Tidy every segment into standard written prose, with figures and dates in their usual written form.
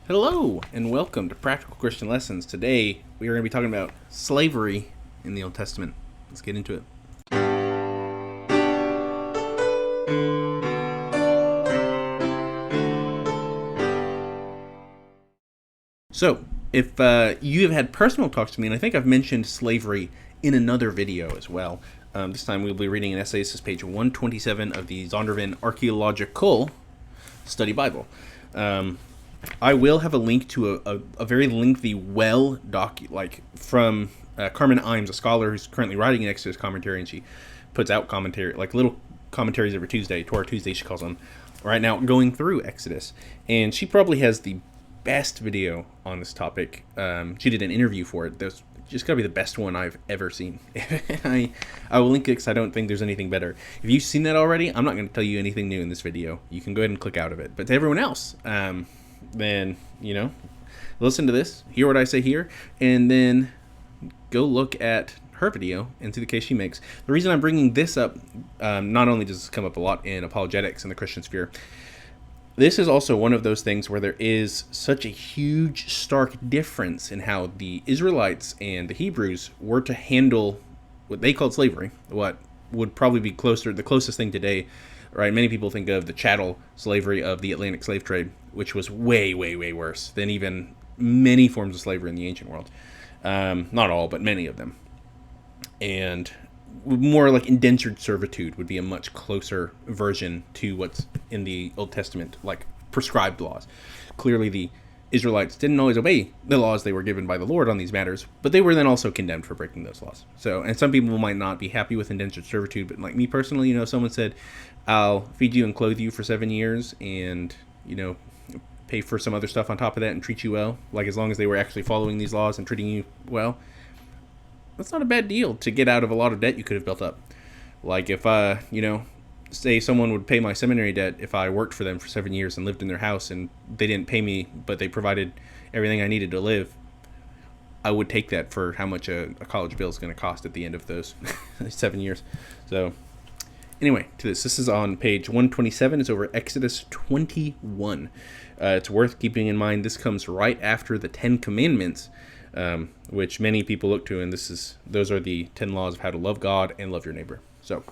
Hello, and welcome to Practical Christian Lessons. Today, we are going to be talking about slavery in the Old Testament. Let's get into it. So, if you have had personal talks to me, and I think I've mentioned slavery in another video as well, this time we'll be reading an essay. This is page 127 of the Zondervan Archaeological Study Bible. I will have a link to a very lengthy from Carmen Imes, a scholar who's currently writing an Exodus commentary, and she puts out commentary, like little commentaries every Tuesday, Torah Tuesday she calls them, right now going through Exodus. And she probably has the best video on this topic. She did an interview for it. That's just got to be the best one I've ever seen. I will link it because I don't think there's anything better. If you've seen that already, I'm not going to tell you anything new in this video. You can go ahead and click out of it. But to everyone else, then, listen to this, hear what I say here, and then go look at her video and see the case she makes. The reason I'm bringing this up, not only does this come up a lot in apologetics in the Christian sphere, this is also one of those things where there is such a huge, stark difference in how the Israelites and the Hebrews were to handle what they called slavery, what would probably be the closest thing today, right? Many people think of the chattel slavery of the Atlantic slave trade, which was way, way, way worse than even many forms of slavery in the ancient world. Not all, but many of them. And more like indentured servitude would be a much closer version to what's in the Old Testament, like prescribed laws. Clearly, the Israelites didn't always obey the laws they were given by the Lord on these matters, but they were then also condemned for breaking those laws. So, and some people might not be happy with indentured servitude, but like me personally, someone said, I'll feed you and clothe you for 7 years and, pay for some other stuff on top of that and treat you well, like as long as they were actually following these laws and treating you well. That's not a bad deal to get out of a lot of debt you could have built up. Like if, say someone would pay my seminary debt if I worked for them for 7 years and lived in their house and they didn't pay me, but they provided everything I needed to live, I would take that for how much a college bill is going to cost at the end of those 7 years. So anyway, to this. This is on page 127. It's over Exodus 21. It's worth keeping in mind this comes right after the 10 Commandments, which many people look to, and those are the 10 laws of how to love God and love your neighbor. So,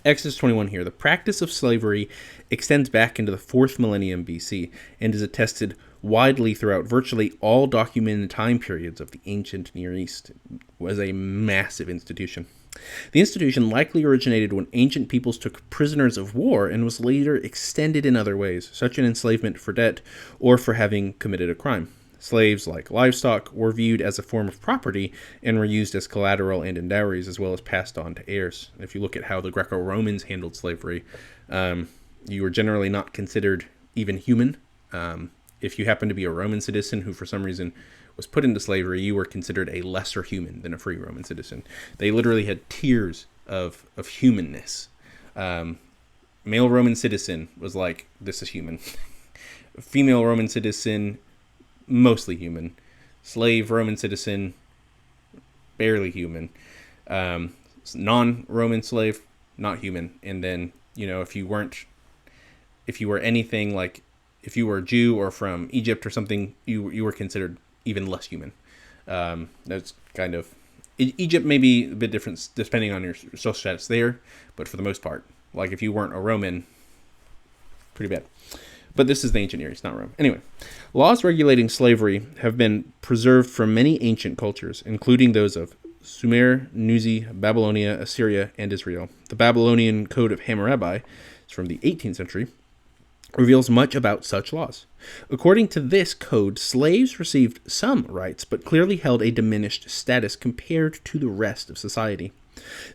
Exodus 21 here. The practice of slavery extends back into the 4th millennium BC and is attested widely throughout virtually all documented time periods of the ancient Near East. It was a massive institution. The institution likely originated when ancient peoples took prisoners of war and was later extended in other ways, such as enslavement for debt or for having committed a crime. Slaves, like livestock, were viewed as a form of property and were used as collateral and in dowries, as well as passed on to heirs. If you look at how the Greco-Romans handled slavery, you were generally not considered even human. If you happened to be a Roman citizen who for some reason was put into slavery, you were considered a lesser human than a free Roman citizen. They literally had tiers of humanness. Male Roman citizen was like, this is human. Female Roman citizen, mostly human. Slave Roman citizen, barely human. Non-Roman slave, not human. And then, if you were anything like, if you were a Jew or from Egypt or something, you were considered even less human. That's kind of, Egypt may be a bit different depending on your social status there, but for the most part, like if you weren't a Roman, pretty bad. But this is the ancient Near East, not Rome. Anyway, laws regulating slavery have been preserved from many ancient cultures, including those of Sumer, Nuzi, Babylonia, Assyria, and Israel. The Babylonian Code of Hammurabi is from the 18th century, reveals much about such laws. According to this code, slaves received some rights, but clearly held a diminished status compared to the rest of society.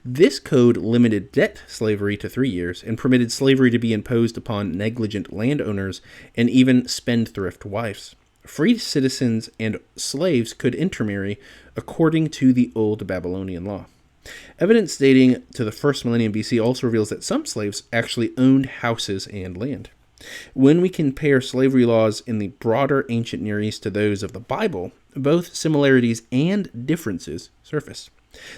This code limited debt slavery to 3 years and permitted slavery to be imposed upon negligent landowners and even spendthrift wives. Free citizens and slaves could intermarry according to the old Babylonian law. Evidence dating to the 1st millennium BC also reveals that some slaves actually owned houses and land. When we compare slavery laws in the broader ancient Near East to those of the Bible, both similarities and differences surface.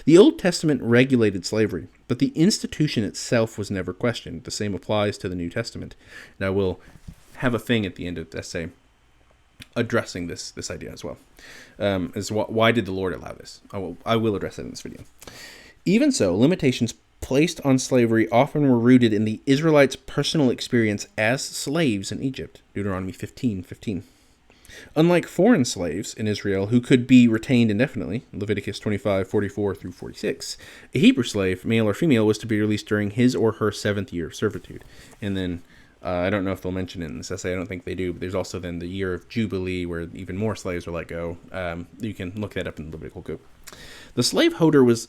The Old Testament regulated slavery, but the institution itself was never questioned. The same applies to the New Testament. And I will have a thing at the end of the essay addressing this idea as well. Why did the Lord allow this? I will address that in this video. Even so, limitations placed on slavery often were rooted in the Israelites' personal experience as slaves in Egypt. Deuteronomy 15:15. Unlike foreign slaves in Israel who could be retained indefinitely, Leviticus 25:44 through 46, a Hebrew slave, male or female, was to be released during his or her 7th year of servitude. And then, I don't know if they'll mention it in this essay, I don't think they do, but there's also then the year of Jubilee where even more slaves are let go. You can look that up in the Levitical Code. The slaveholder was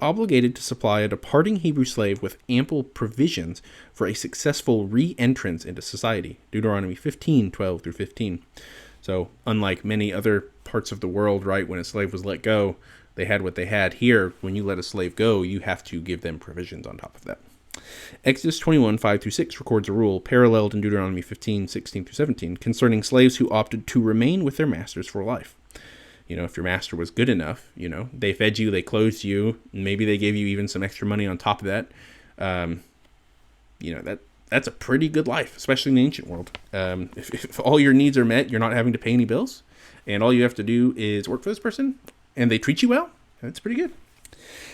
obligated to supply a departing Hebrew slave with ample provisions for a successful re-entrance into society. Deuteronomy 15:12 through 15. So, unlike many other parts of the world, right, when a slave was let go, they had what they had. Here, when you let a slave go, you have to give them provisions on top of that. Exodus 21:5 through 6 records a rule, paralleled in Deuteronomy 15:16 through 17, concerning slaves who opted to remain with their masters for life. If your master was good enough, they fed you, they clothed you, maybe they gave you even some extra money on top of that. That's a pretty good life, especially in the ancient world. If all your needs are met, you're not having to pay any bills, and all you have to do is work for this person, and they treat you well, that's pretty good.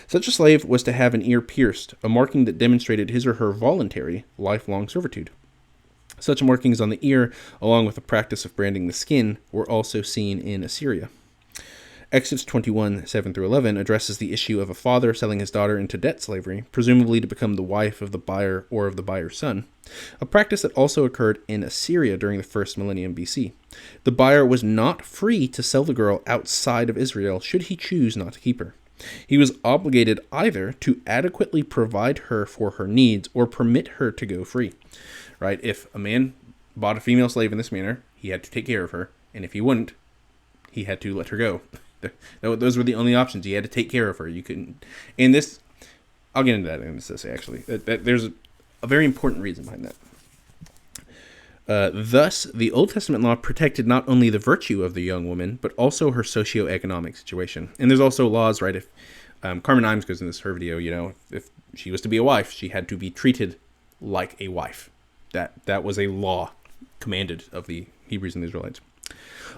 Such a slave was to have an ear pierced, a marking that demonstrated his or her voluntary, lifelong servitude. Such markings on the ear, along with the practice of branding the skin, were also seen in Assyria. Exodus 21:7 through 11 addresses the issue of a father selling his daughter into debt slavery, presumably to become the wife of the buyer or of the buyer's son, a practice that also occurred in Assyria during the 1st millennium BC. The buyer was not free to sell the girl outside of Israel should he choose not to keep her. He was obligated either to adequately provide her for her needs or permit her to go free. Right? If a man bought a female slave in this manner, he had to take care of her, and if he wouldn't, he had to let her go. Those were the only options. You had to take care of her. You couldn't. And this, I'll get into that in this essay, actually. There's a very important reason behind that. Thus, the Old Testament law protected not only the virtue of the young woman, but also her socioeconomic situation. And there's also laws, right? If Carmen Imes goes in her video, if she was to be a wife, she had to be treated like a wife. That was a law commanded of the Hebrews and the Israelites.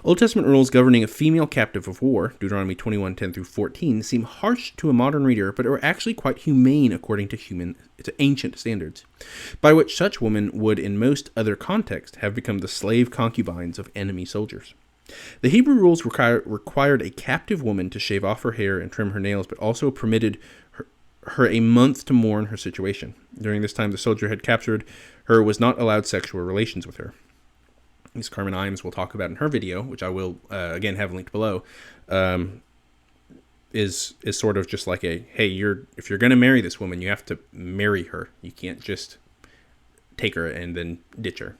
Old Testament rules governing a female captive of war, Deuteronomy 21:10 through 14, seem harsh to a modern reader, but are actually quite humane according to ancient standards, by which such women would, in most other contexts, have become the slave concubines of enemy soldiers. The Hebrew rules required a captive woman to shave off her hair and trim her nails, but also permitted her a month to mourn her situation. During this time, the soldier had captured her was not allowed sexual relations with her. As Carmen Imes will talk about in her video, which I will, again, have linked below, is sort of just like if you're going to marry this woman, you have to marry her. You can't just take her and then ditch her.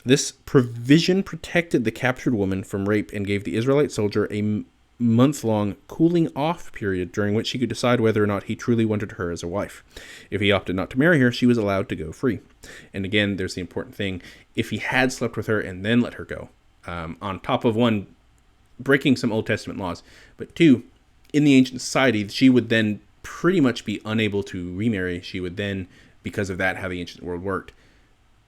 This provision protected the captured woman from rape and gave the Israelite soldier a month-long cooling off period during which he could decide whether or not he truly wanted her as a wife. If he opted not to marry her, she was allowed to go free. And again, there's the important thing. If he had slept with her and then let her go, on top of one, breaking some Old Testament laws, but two, in the ancient society, she would then pretty much be unable to remarry. She would then, because of that, how the ancient world worked,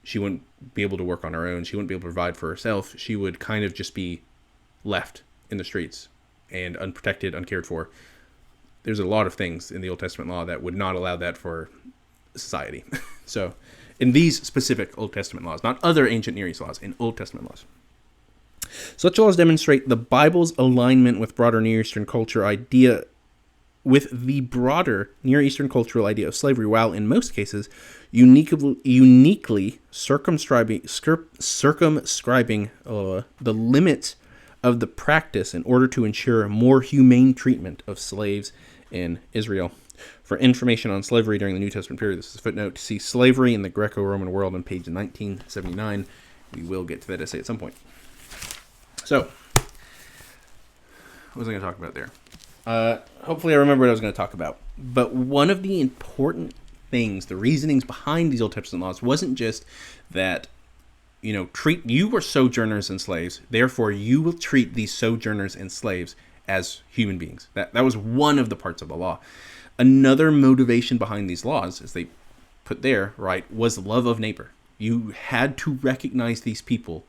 she wouldn't be able to work on her own. She wouldn't be able to provide for herself. She would kind of just be left in the streets and unprotected, uncared for. There's a lot of things in the Old Testament law that would not allow that for society. So, in these specific Old Testament laws, not other ancient Near East laws, in Old Testament laws. Such laws demonstrate the Bible's alignment with broader Near Eastern culture idea, with the broader Near Eastern cultural idea of slavery, while in most cases uniquely circumscribing the limits of the practice in order to ensure more humane treatment of slaves in Israel. For information on slavery during the New Testament period, this is a footnote. See Slavery in the Greco-Roman World on page 1979. We will get to that essay at some point. So, what was I going to talk about there? Hopefully I remember what I was going to talk about. But one of the important things, the reasonings behind these Old Testament laws, wasn't just that, you were sojourners and slaves, therefore you will treat these sojourners and slaves as human beings. That was one of the parts of the law. Another motivation behind these laws, as they put there, right, was love of neighbor. You had to recognize these people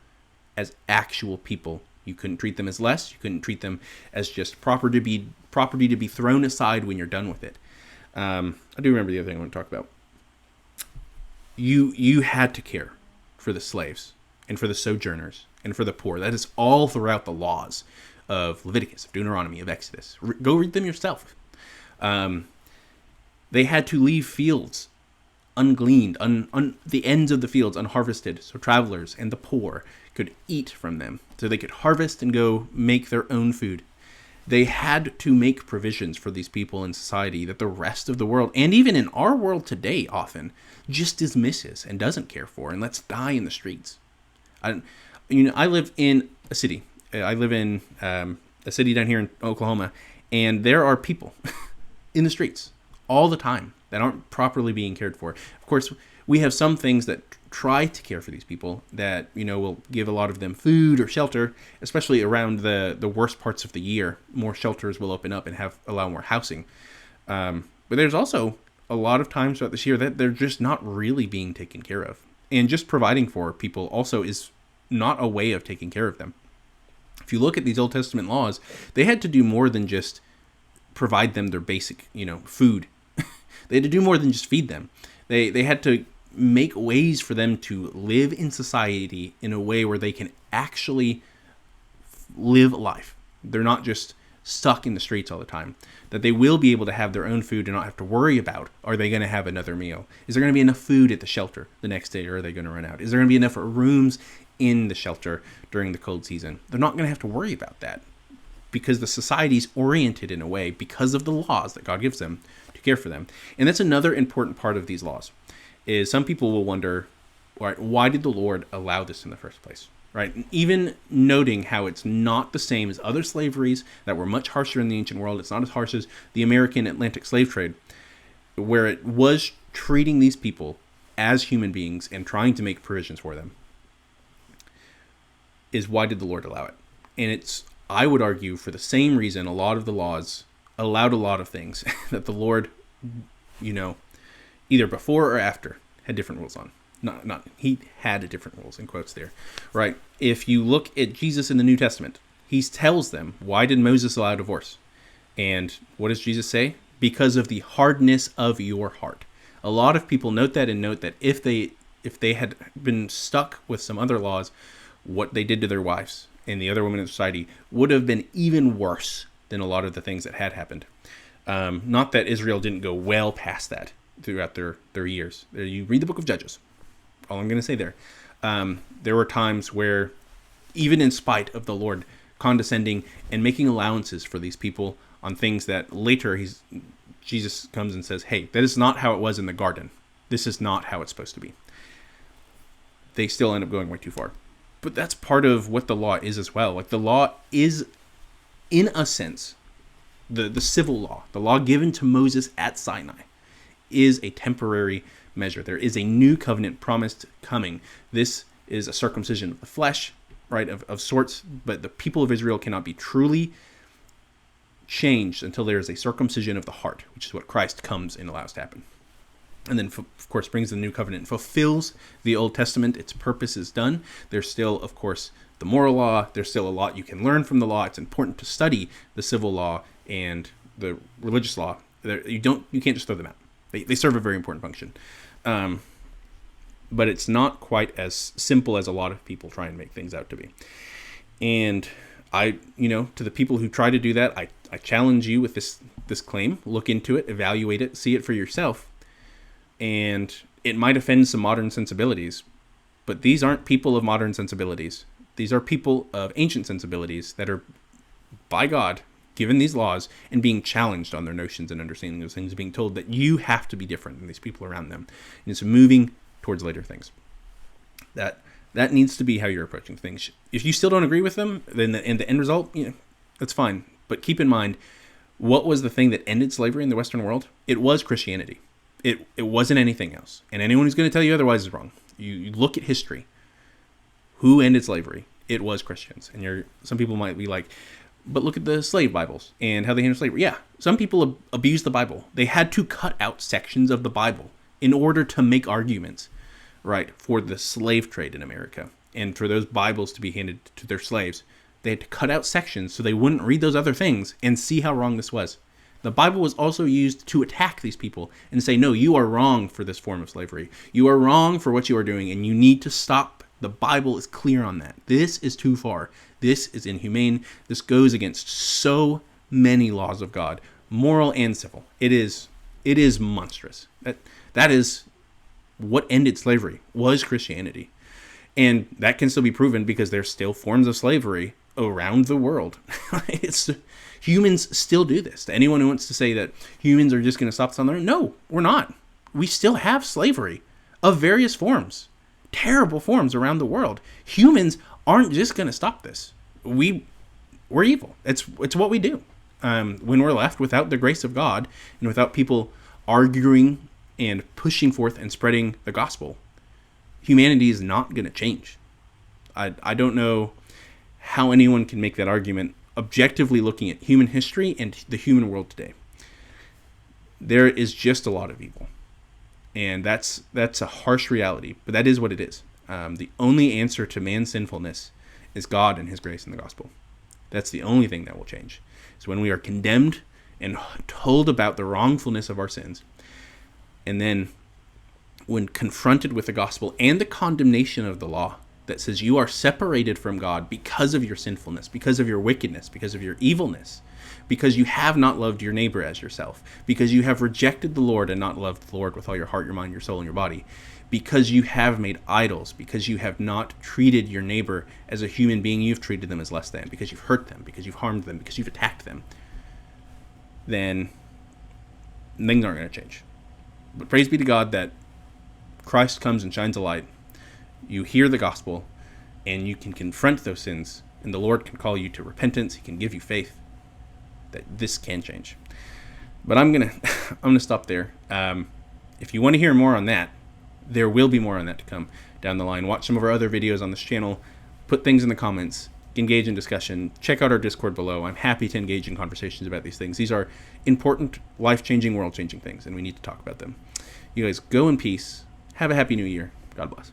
as actual people. You couldn't treat them as less. You couldn't treat them as just property to be thrown aside when you're done with it. I do remember the other thing I want to talk about. You had to care for the slaves and for the sojourners and for the poor. That is all throughout the laws of Leviticus, of Deuteronomy, of Exodus. Go read them yourself. They had to leave fields ungleaned, the ends of the fields unharvested, so travelers and the poor could eat from them, so they could harvest and go make their own food. They had to make provisions for these people in society that the rest of the world, and even in our world today often, just dismisses and doesn't care for and lets die in the streets. I live in a city. I live in a city down here in Oklahoma, and there are people in the streets all the time that aren't properly being cared for. Of course, we have some things that try to care for these people that, will give a lot of them food or shelter, especially around the worst parts of the year. More shelters will open up and allow more housing. But there's also a lot of times throughout this year that they're just not really being taken care of. And just providing for people also is not a way of taking care of them. If you look at these Old Testament laws, they had to do more than just provide them their basic, food. They had to do more than just feed them. They had to make ways for them to live in society in a way where they can actually live a life. They're not just stuck in the streets all the time. That they will be able to have their own food and not have to worry about, are they going to have another meal? Is there going to be enough food at the shelter the next day, or are they going to run out? Is there going to be enough rooms in the shelter during the cold season? They're not going to have to worry about that because the society's oriented in a way, because of the laws that God gives them, to care for them. And that's another important part of these laws, is some people will wonder, right, why did the Lord allow this in the first place? Right? Even noting how it's not the same as other slaveries that were much harsher in the ancient world. It's not as harsh as the American Atlantic slave trade, where it was treating these people as human beings and trying to make provisions for them. Is why did the Lord allow it? And it's, I would argue, for the same reason a lot of the laws allowed a lot of things that the Lord, either before or after had different rules on. He had different rules, in quotes there, right? If you look at Jesus in the New Testament, he tells them, why did Moses allow divorce? And what does Jesus say? Because of the hardness of your heart. A lot of people note that if they had been stuck with some other laws, what they did to their wives and the other women in society would have been even worse than a lot of the things that had happened. Not that Israel didn't go well past that throughout their years. You read the book of Judges. All I'm going to say there. There were times where, even in spite of the Lord condescending and making allowances for these people on things that later Jesus comes and says, hey, that is not how it was in the garden. This is not how it's supposed to be. They still end up going way too far. But that's part of what the law is as well. Like, the law is, in a sense, the civil law, the law given to Moses at Sinai, is a temporary measure. There is a new covenant promised coming. This is a circumcision of the flesh, right, of sorts, but the people of Israel cannot be truly changed until there is a circumcision of the heart, which is what Christ comes and allows to happen. And then, of course, brings the new covenant and fulfills the Old Testament. Its purpose is done. There's still, of course, the moral law. There's still a lot you can learn from the law. It's important to study the civil law and the religious law. You can't just throw them out. They serve a very important function. But it's not quite as simple as a lot of people try and make things out to be. And to the people who try to do that, I challenge you with this claim. Look into it, evaluate it, see it for yourself. And it might offend some modern sensibilities, but these aren't people of modern sensibilities. These are people of ancient sensibilities that are, by God, given these laws and being challenged on their notions and understanding those things, being told that you have to be different than these people around them. And it's moving towards later things. That needs to be how you're approaching things. If you still don't agree with them, then the end result, that's fine. But keep in mind, what was the thing that ended slavery in the Western world? It was Christianity. It wasn't anything else. And anyone who's going to tell you otherwise is wrong. You look at history. Who ended slavery? It was Christians. And some people might be like, but look at the slave Bibles and how they handle slavery. Yeah, some people abused the Bible. They had to cut out sections of the Bible in order to make arguments, right, for the slave trade in America. and for those Bibles to be handed to their slaves, they had to cut out sections so they wouldn't read those other things and see how wrong this was. The Bible was also used to attack these people and say, no, you are wrong for this form of slavery. You are wrong for what you are doing, and you need to stop. The Bible is clear on that. This is too far. This is inhumane. This goes against so many laws of God, moral and civil. It is monstrous. That is what ended slavery, was Christianity. And that can still be proven because there's still forms of slavery around the world. Humans still do this. To anyone who wants to say that humans are just going to stop this on their own, no, we're not. We still have slavery of various forms, terrible forms around the world. Humans aren't just going to stop this. We're evil. It's what we do. When we're left without the grace of God and without people arguing and pushing forth and spreading the gospel, humanity is not going to change. I don't know how anyone can make that argument objectively looking at human history and the human world today. There is just a lot of evil. And that's a harsh reality, but that is what it is. The only answer to man's sinfulness is God and his grace in the gospel. That's the only thing that will change. It's when we are condemned and told about the wrongfulness of our sins. And then when confronted with the gospel and the condemnation of the law that says you are separated from God because of your sinfulness, because of your wickedness, because of your evilness, because you have not loved your neighbor as yourself, because you have rejected the Lord and not loved the Lord with all your heart, your mind, your soul, and your body, because you have made idols, because you have not treated your neighbor as a human being, you've treated them as less than, because you've hurt them, because you've harmed them, because you've attacked them, then things aren't going to change. But praise be to God that Christ comes and shines a light. You hear the gospel, and you can confront those sins, and the Lord can call you to repentance. He can give you faith that this can change. But I'm gonna stop there. If you want to hear more on that, there will be more on that to come down the line. Watch some of our other videos on this channel. Put things in the comments. Engage in discussion. Check out our Discord below. I'm happy to engage in conversations about these things. These are important, life-changing, world-changing things, and we need to talk about them. You guys go in peace. Have a happy new year. God bless.